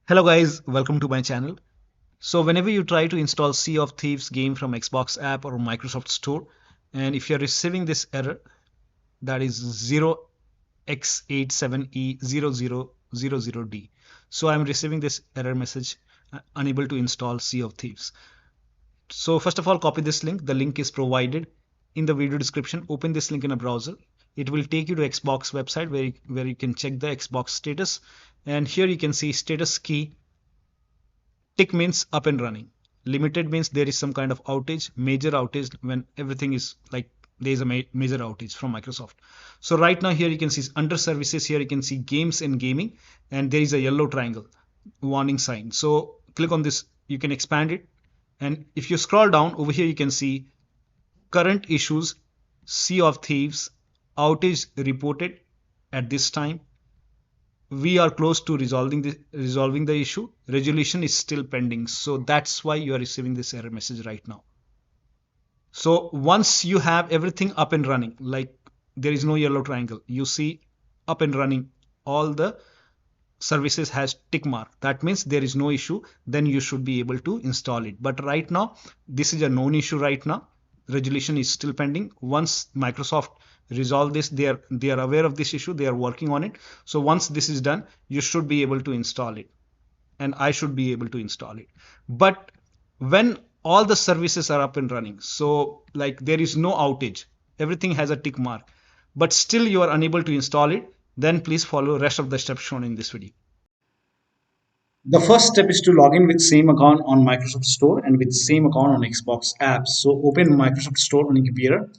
Hello guys, welcome to my channel. So whenever you try to install Sea of Thieves game from Xbox app or Microsoft Store, and if you're receiving this error, that is 0x87e0000d. So I'm receiving this error message, unable to install Sea of Thieves. So first of all, copy this link. The link is provided in the video description. Open this link in a browser. It will take you to Xbox website where you can check the Xbox status. And here you can see status key. Tick means up and running. Limited means there is some kind of outage. Major outage when everything is like there is a major outage from Microsoft. So right now here you can see under services, here you can see games and gaming, and there is a yellow triangle warning sign. So click on this, you can expand it, and if you scroll down over here you can see current issues, Sea of Thieves, outage reported at this time. We are close to resolving the issue. Resolution is still pending, so that's why you are receiving this error message right now. So once you have everything up and running, like there is no yellow triangle, you see up and running, all the services has tick mark, that means there is no issue, then you should be able to install it. But right now this is a known issue. Right now resolution is still pending. Once Microsoft resolve this, they are aware of this issue, they are working on it. So once this is done, you should be able to install it, and I should be able to install it. But when all the services are up and running, so like there is no outage, everything has a tick mark, but still you are unable to install it, then please follow rest of the steps shown in this video. The first step is to log in with same account on Microsoft Store and with same account on Xbox apps. So open Microsoft Store on your computer,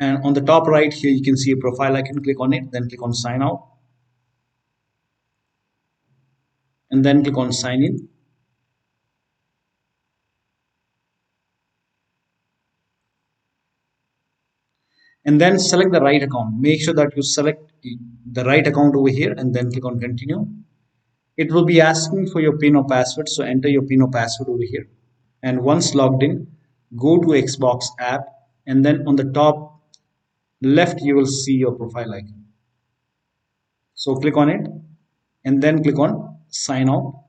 and on the top right here you can see a profile icon. Click on it, then click on sign out, and then click on sign in. And then select the right account. Make sure that you select the right account over here and then click on continue. It will be asking for your PIN or password, so enter your PIN or password over here. And once logged in, go to Xbox app, and then on the top left you will see your profile icon. So click on it and then click on sign out.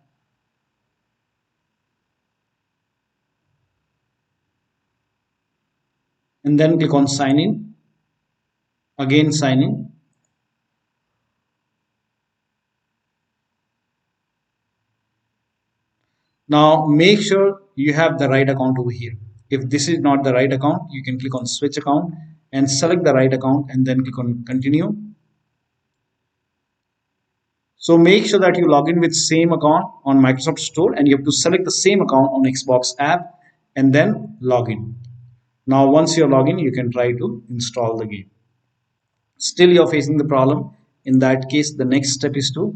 And then click on sign in. Again sign in. Now make sure you have the right account over here. If this is not the right account, you can click on switch account and select the right account and then click on continue. So make sure that you log in with same account on Microsoft Store, and you have to select the same account on Xbox app and then log in. Now once you're logged in, you can try to install the game. Still you're facing the problem. In that case, the next step is to,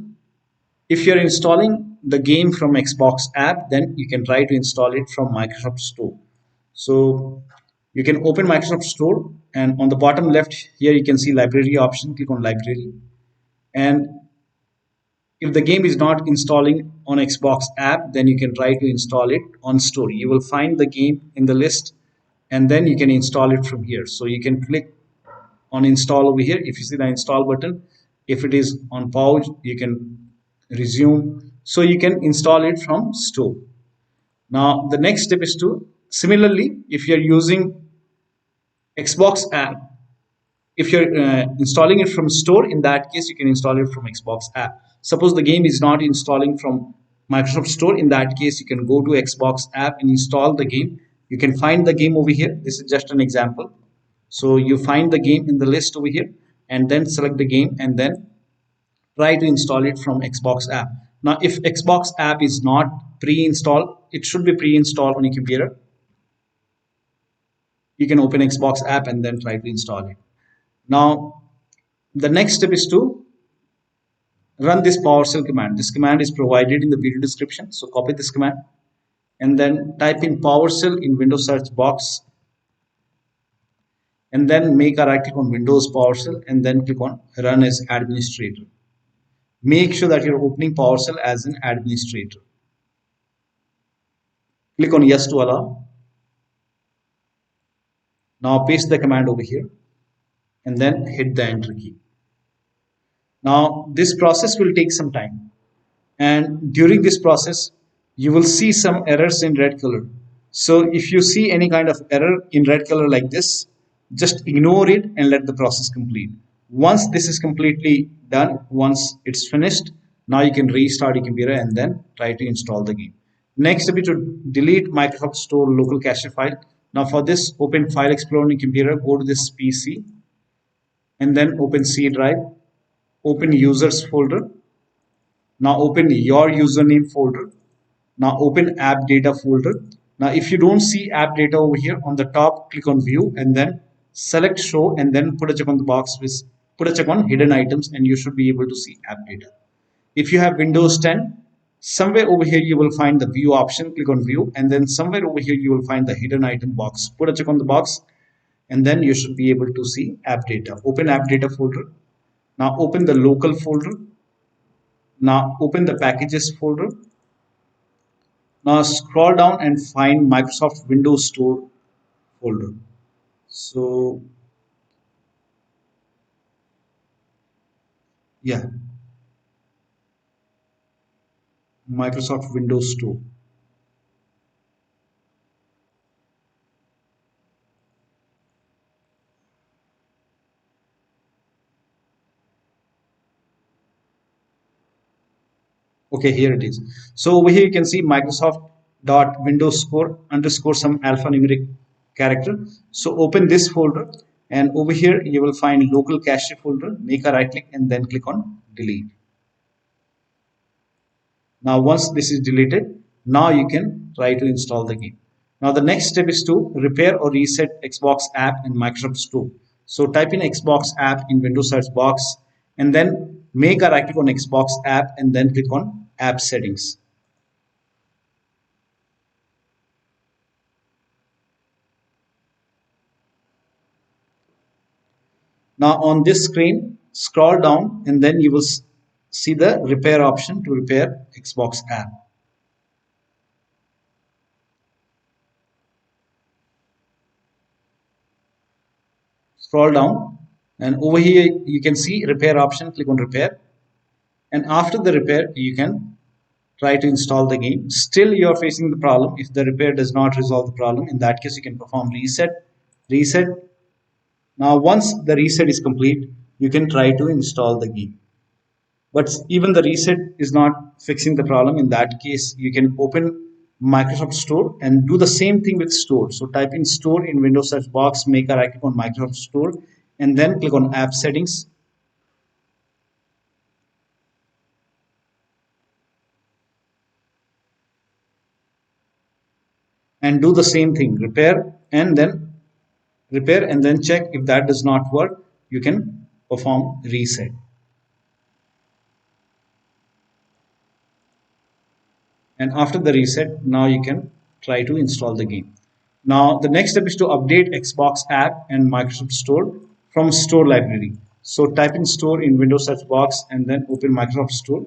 if you're installing the game from Xbox app, then you can try to install it from Microsoft Store. So you can open Microsoft Store, and on the bottom left here you can see library option. Click on library, and if the game is not installing on Xbox app, then you can try to install it on Store. You will find the game in the list, and then you can install it from here. So you can click on install over here. If you see the install button, if it is on pause, you can resume. So you can install it from Store. Now the next step is to, similarly, if you're using Xbox app, if you're installing it from Store, in that case you can install it from Xbox app. Suppose the game is not installing from Microsoft Store, in that case you can go to Xbox app and install the game. You can find the game over here. This is just an example. So you find the game in the list over here and then select the game and then try to install it from Xbox app. Now if Xbox app is not pre-installed, it should be pre-installed on your computer. You can open Xbox app and then try to install it. Now the next step is to run this PowerShell command. This command is provided in the video description. So copy this command and then type in PowerShell in Windows search box, and then make a right click on Windows PowerShell and then click on run as administrator. Make sure that you're opening PowerShell as an administrator. Click on yes to allow. Now paste the command over here and then hit the enter key. Now this process will take some time. and during this process you will see some errors in red color. So if you see any kind of error in red color like this, just ignore it and let the process complete. Once this is completely done, once it's finished, now you can restart your computer and then try to install the game. Next step is to delete Microsoft Store local cache file. Now for this, open File Explorer on your computer, go to this PC and then open C drive, open users folder. Now open your username folder. Now open AppData folder. Now if you don't see AppData over here on the top, click on view and then select show and then put a check on the box with put a check on hidden items and you should be able to see AppData. If you have Windows 10, somewhere over here you will find the view option, click on view and then somewhere over here you will find the hidden item box. Put a check on the box and then you should be able to see AppData. Open AppData folder. Now open the local folder. Now open the packages folder. Now scroll down and find Microsoft Windows Store folder. So yeah, Microsoft Windows Store. Okay, here it is. So over here you can see Microsoft.Windows Store underscore some alphanumeric character. So open this folder and over here you will find local cache folder. Make a right click and then click on delete. Now once this is deleted, now you can try to install the game. Now the next step is to repair or reset Xbox app in Microsoft Store. So type in Xbox app in Windows search box and then make a right click on Xbox app and then click on app settings. Now on this screen, scroll down and then you will see the repair option to repair Xbox app. Scroll down and over here you can see repair option, click on repair and after the repair you can try to install the game. Still you are facing the problem. If the repair does not resolve the problem, in that case you can perform reset. Now once the reset is complete, you can try to install the game. But even the reset is not fixing the problem. In that case you can open Microsoft Store and do the same thing with Store. So type in Store in Windows search box, make a right click on Microsoft Store and then click on app settings. And do the same thing, repair and then check. If that does not work, you can perform reset. And after the reset, now you can try to install the game. Now the next step is to update Xbox app and Microsoft Store from Store library. So type in Store in Windows search box and then open Microsoft Store.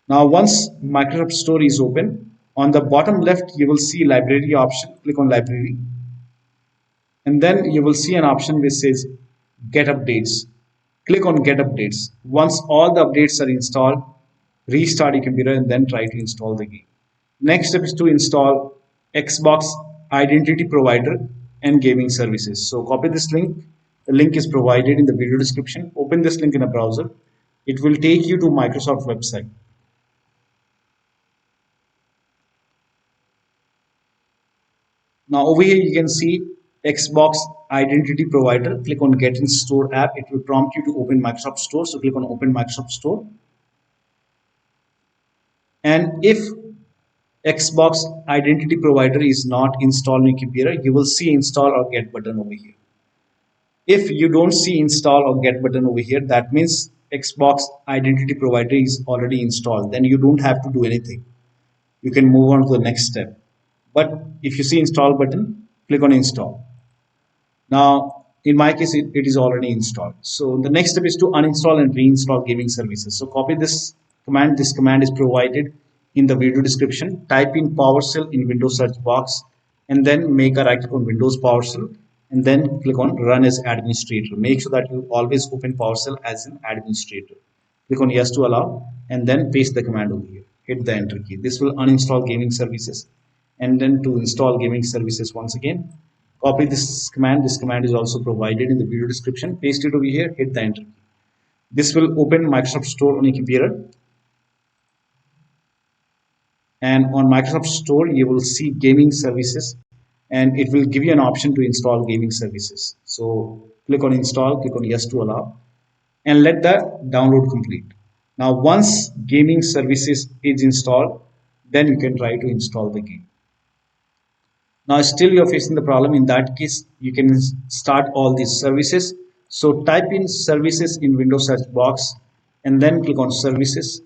Now once Microsoft Store is open, on the bottom left you will see library option. Click on library and then you will see an option which says get updates. Click on get updates. Once all the updates are installed, restart your computer and then try to install the game. Next step is to install Xbox Identity Provider and Gaming Services. So copy this link. The link is provided in the video description. Open this link in a browser. It will take you to Microsoft website. Now over here you can see Xbox Identity Provider. Click on Get in Store app. It will prompt you to open Microsoft Store. So click on Open Microsoft Store. And if Xbox Identity Provider is not installed on your computer, you will see Install or Get button over here. If you don't see Install or Get button over here, that means Xbox Identity Provider is already installed. Then you don't have to do anything. You can move on to the next step. But if you see Install button, click on install. Now, in my case, it is already installed. So the next step is to uninstall and reinstall gaming services. So copy this command. This command is provided in the video description. Type in PowerShell in Windows search box and then make a right click on Windows PowerShell and then click on Run as Administrator. Make sure that you always open PowerShell as an administrator. Click on Yes to allow and then paste the command over here. Hit the Enter key. This will uninstall gaming services. And then to install gaming services once again, copy this command. This command is also provided in the video description. Paste it over here, hit the Enter key. This will open Microsoft Store on your computer. And on Microsoft Store, you will see gaming services and it will give you an option to install gaming services. So click on install, click on Yes to allow and let the download complete. Now, once gaming services is installed, then you can try to install the game. Now still you're facing the problem. In that case, you can start all these services. So type in services in Windows search box and then click on services.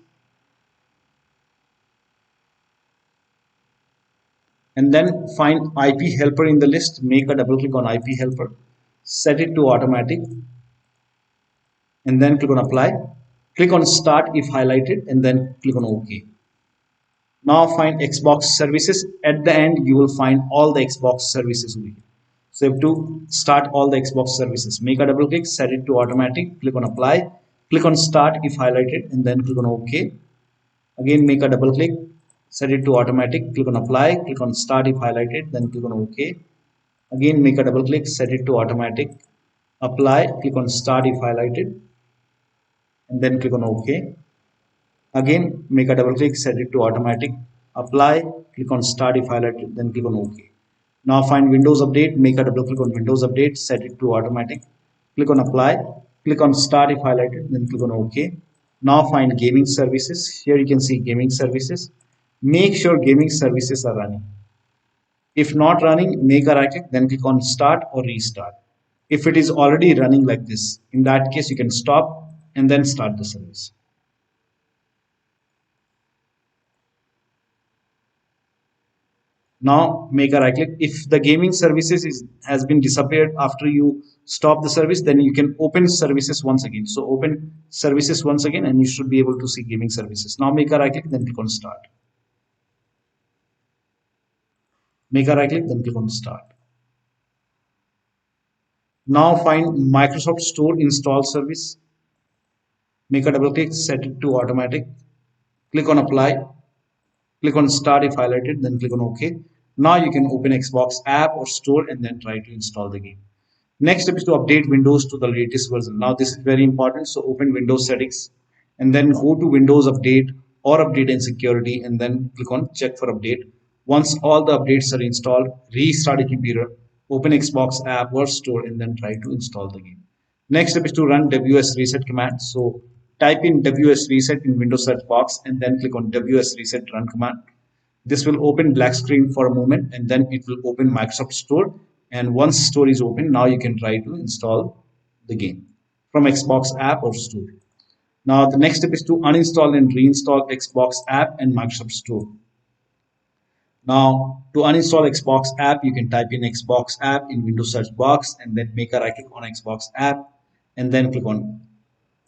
And then find IP helper in the list. Make a double click on IP helper. Set it to automatic. And then click on apply. Click on start if highlighted and then click on OK. Now find Xbox services. At the end, you will find all the Xbox services over here. So you have to start all the Xbox services. Make a double click, set it to automatic, click on apply, click on start if highlighted, and then click on OK. Again, make a double click, set it to automatic, click on apply, click on start if highlighted, then click on OK. Again, make a double click, set it to automatic, apply, click on start if highlighted, and then click on OK. Again, make a double click, set it to automatic, apply, click on start if highlighted, then click on OK. Now find Windows Update, make a double click on Windows Update, set it to automatic, click on apply, click on start if highlighted, then click on OK. Now find gaming services. Here you can see gaming services. Make sure gaming services are running. If not running, make a right click, then click on start or restart. If it is already running like this, in that case, you can stop and then start the service. Now make a right click. If the gaming services has been disappeared after you stop the service, then you can open services once again. So open services once again and you should be able to see gaming services. Now make a right click, then click on start. Make a right click, then click on start. Now find Microsoft Store install service. Make a double click, set it to automatic. Click on apply. Click on start if highlighted, then click on OK. Now you can open Xbox app or store and then try to install the game. Next step is to update Windows to the latest version. Now this is very important. So open Windows settings and then go to Windows Update or Update and Security and then click on check for update. Once all the updates are installed, restart your computer, open Xbox app or store and then try to install the game. Next step is to run WS reset command. So type in WS reset in Windows search box and then click on WS reset run command. This will open black screen for a moment and then it will open Microsoft Store. And once Store is open, now you can try to install the game from Xbox app or store. Now the next step is to uninstall and reinstall Xbox app and Microsoft Store. Now to uninstall Xbox app, you can type in Xbox app in Windows search box and then make a right click on Xbox app and then click on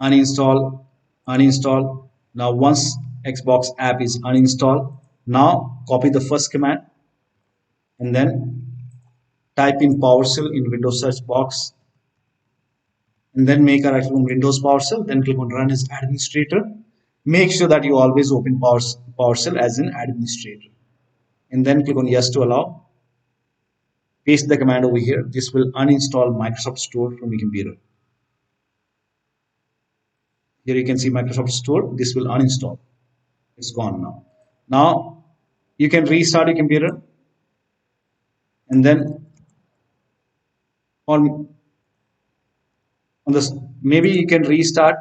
uninstall, uninstall. Now once Xbox app is uninstalled, now copy the first command and then type in PowerShell in Windows search box and then make a right click on Windows PowerShell, then click on run as administrator. Make sure that you always open PowerShell as an administrator and then click on yes to allow. Paste the command over here. This will uninstall Microsoft Store from your computer. Here you can see Microsoft Store. This will uninstall. It's gone now. Now you can restart your computer and then on this, maybe you can restart.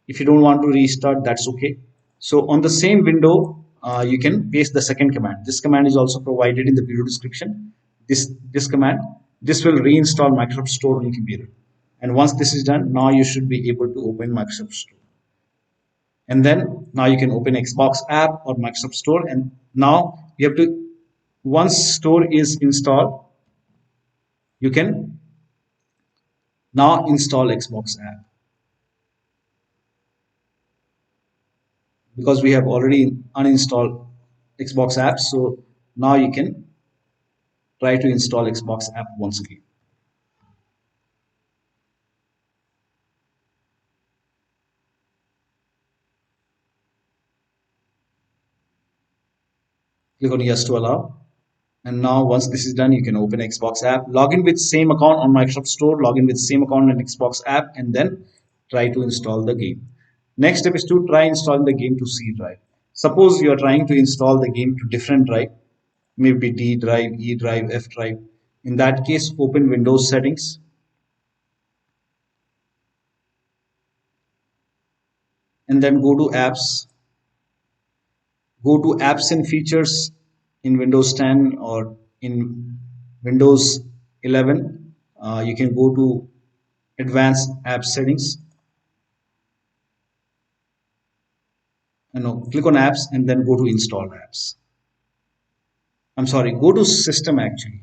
If you don't want to restart, that's okay. So on the same window, you can paste the second command. This command is also provided in the video description. This command, this will reinstall Microsoft Store on your computer. And once this is done, now you should be able to open Microsoft Store. And then now you can open Xbox app or Microsoft Store. And now you have to, once Store is installed, you can now install Xbox app, because we have already uninstalled Xbox app. So now you can try to install Xbox app once again. Click on yes to allow. And now once this is done, you can open Xbox app, log in with same account on Microsoft Store, log in with same account on Xbox app, and then try to install the game. Next step is to try installing the game to C drive. Suppose you are trying to install the game to different drive, maybe D drive, E drive, F drive. In that case, open Windows settings, and then go to apps, go to apps and features in Windows 10 or in Windows 11. You can go to advanced app settings, and click on apps and then go to install apps. I'm sorry, go to system actually.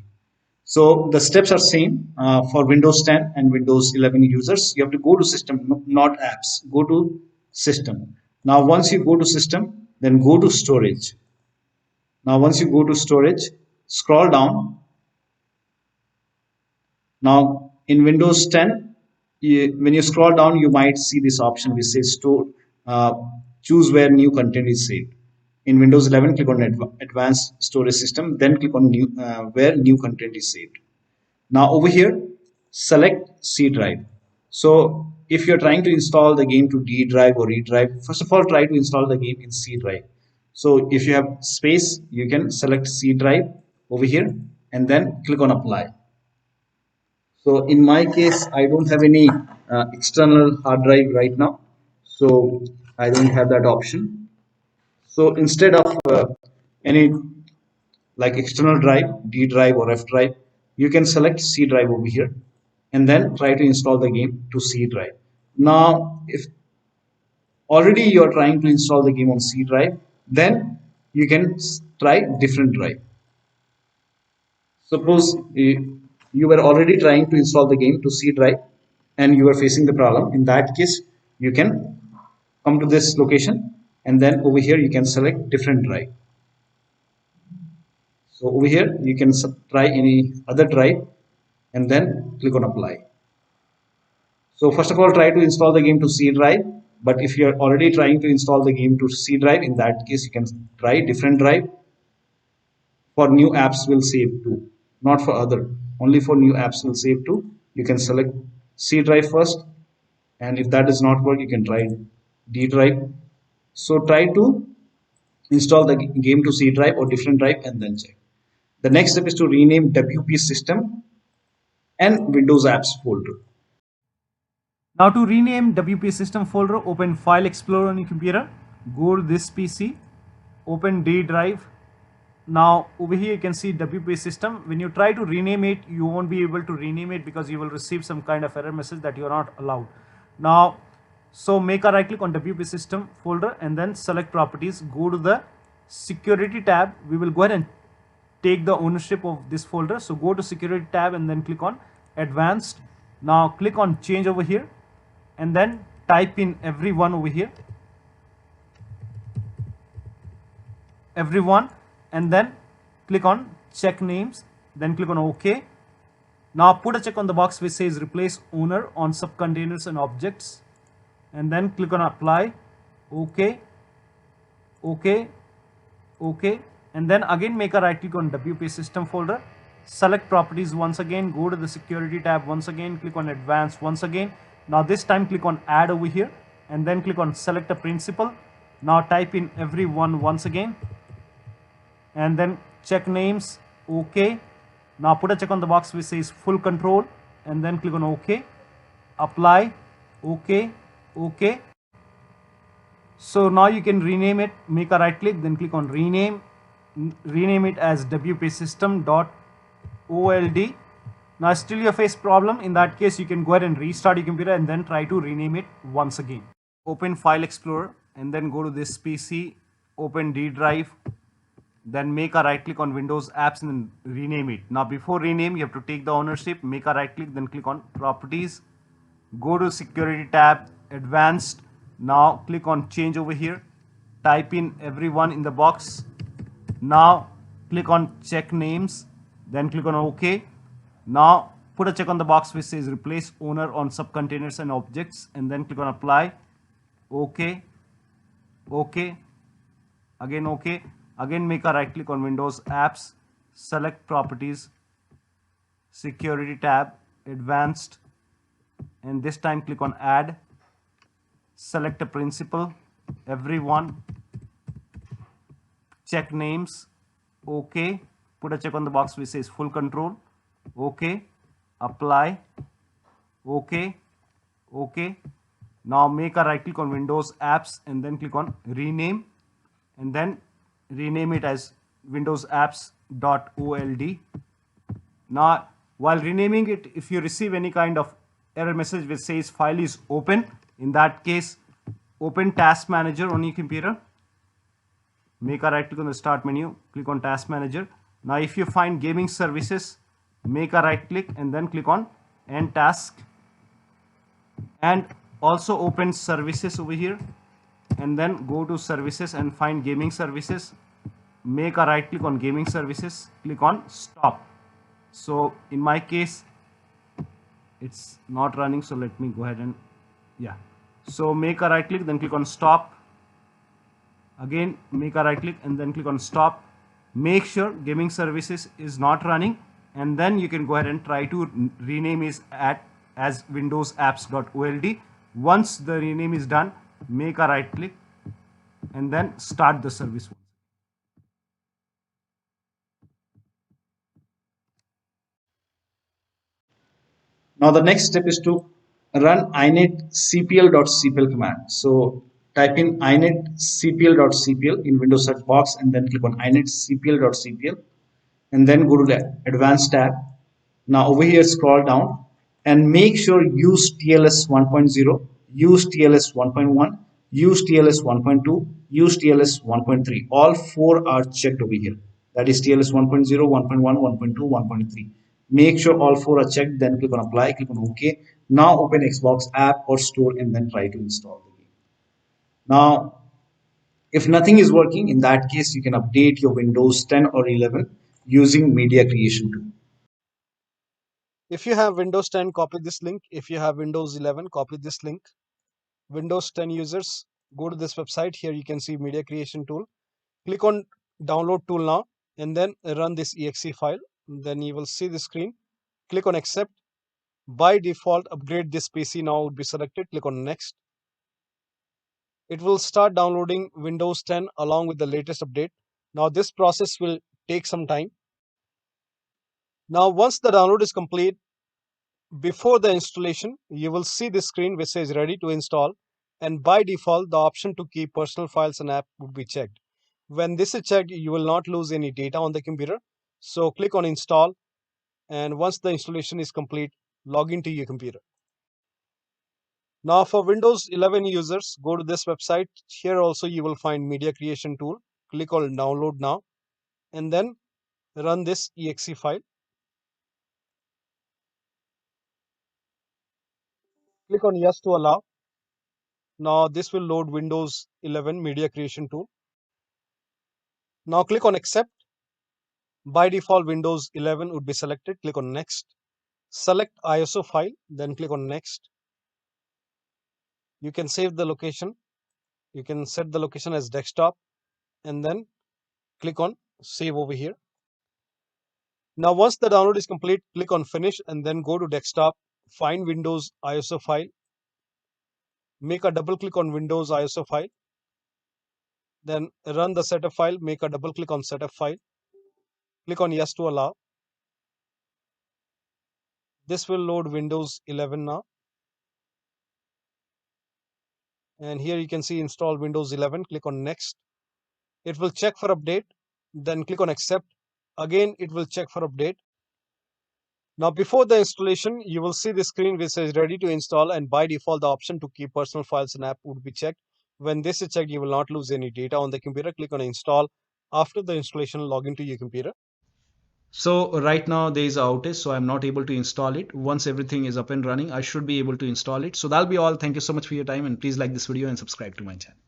So the steps are same for Windows 10 and Windows 11 users. You have to go to system, not apps. Go to system. Now once you go to system, then go to storage. Now once you go to storage, scroll down. Now in Windows 10, when you scroll down, you might see this option which says store. Choose where new content is saved. In Windows 11, click on Advanced Storage System, then click on where new content is saved. Now over here, select C drive. So if you're trying to install the game to D drive or E drive, first of all, try to install the game in C drive. So if you have space, you can select C drive over here and then click on apply. So in my case, I don't have any external hard drive right now, so I don't have that option. So instead of any like external drive, D drive or F drive, you can select C drive over here and then try to install the game to C drive. Now, if already you are trying to install the game on C drive, then you can try different drive. Suppose you were already trying to install the game to C drive and you are facing the problem. In that case, you can come to this location and then over here you can select different drive. So over here you can try any other drive and then click on apply. So first of all, try to install the game to C drive. But if you are already trying to install the game to C drive, in that case you can try different drive. For new apps will save to, not for other. Only for new apps will save to. You can select C drive first, and if that does not work, you can try D drive. So try to install the game to C drive or different drive and then check. The next step is to rename WP system and Windows apps folder. Now to rename WP system folder, open File Explorer on your computer, go to this PC, open D drive. Now over here you can see WP system. When you try to rename it, you won't be able to rename it because you will receive some kind of error message that you are not allowed. Now, so make a right click on WP system folder and then select properties, go to the security tab. We will go ahead and take the ownership of this folder. So go to security tab and then click on advanced. Now click on change over here and then type in everyone over here, everyone, and then click on check names, then click on OK. Now put a check on the box which says replace owner on subcontainers and objects, and then click on apply. OK, OK, OK, and then again make a right click on WP system folder, select properties once again, go to the security tab once again, click on advanced once again. Now this time click on add over here and then click on select a principal. Now type in everyone once again and then check names. OK. Now put a check on the box which says full control and then click on OK, apply. OK, OK. So now you can rename it, make a right click, then click on rename it as WP system.old. Now still you face problem. In that case, you can go ahead and restart your computer and then try to rename it once again. Open File Explorer and then go to this PC, open D drive, then make a right click on Windows apps and then rename it. Now before rename, you have to take the ownership, make a right click, then click on properties, go to security tab, advanced. Now click on change over here, type in everyone in the box. Now click on check names, then click on OK. Now put a check on the box which says replace owner on subcontainers and objects, and then click on apply. OK, OK, again OK. Again make a right click on Windows apps, select properties, security tab, advanced, and this time click on add, select a principal, everyone, check names, OK, put a check on the box which says full control, OK, apply, OK, OK. Now make a right click on Windows apps and then click on rename, and then rename it as Windows apps.old. Now while renaming it, if you receive any kind of error message which says file is open, in that case open task manager on your computer, make a right click on the start menu, click on task manager. Now if you find gaming services, make a right click and then click on end task, and also open services over here, and then go to services and find gaming services, make a right click on gaming services, click on stop. So in my case it's not running, so let me go ahead and so make a right click, then click on stop, again make a right click and then click on stop. Make sure gaming services is not running, and then you can go ahead and try to rename it as Windows apps.old. Once the rename is done, make a right click and then start the service. Now the next step is to run init command. So type in init in Windows search box and then click on init and then go to the advanced tab. Now over here scroll down and make sure use TLS 1.0, use TLS 1.1, use TLS 1.2, use TLS 1.3. All four are checked over here. That is TLS 1.0, 1.1, 1.2, 1.3. Make sure all four are checked, then click on apply, click on OK. Now open Xbox app or store and then try to install the game. Now, if nothing is working, in that case, you can update your Windows 10 or 11 using media creation tool. If you have Windows 10, copy this link. If you have Windows 11, copy this link. Windows 10 users, go to this website. Here you can see media creation tool. Click on download tool now and then run this exe file. Then you will see the screen. Click on accept. By default, upgrade this PC now would be selected. Click on next. It will start downloading Windows 10 along with the latest update. Now this process will take some time. Now once the download is complete, before the installation, you will see this screen which says ready to install, and by default the option to keep personal files and app would be checked. When this is checked, you will not lose any data on the computer. So click on install, and once the installation is complete, log into your computer. Now for Windows 11 users, go to this website. Here also you will find media creation tool. Click on download now and then run this exe file. Click on yes to allow. Now this will load Windows 11 media creation tool. Now click on accept. By default, Windows 11 would be selected. Click on next. Select ISO file, then click on next. You can save the location. You can set the location as desktop and then click on save over here. Now once the download is complete, click on finish and then go to desktop. Find Windows ISO file. Make a double click on Windows ISO file. Then run the setup file. Make a double click on setup file. Click on yes to allow. This will load Windows 11 now. And here you can see install Windows 11. Click on next. It will check for update. Then click on accept. Again, it will check for update. Now before the installation, you will see the screen which says ready to install, and by default the option to keep personal files and app would be checked. When this is checked, you will not lose any data on the computer. Click on install. after the installation, log into your computer. So right now there is an outage, so I'm not able to install it. Once everything is up and running, I should be able to install it. So that'll be all. Thank you so much for your time, and please like this video and subscribe to my channel.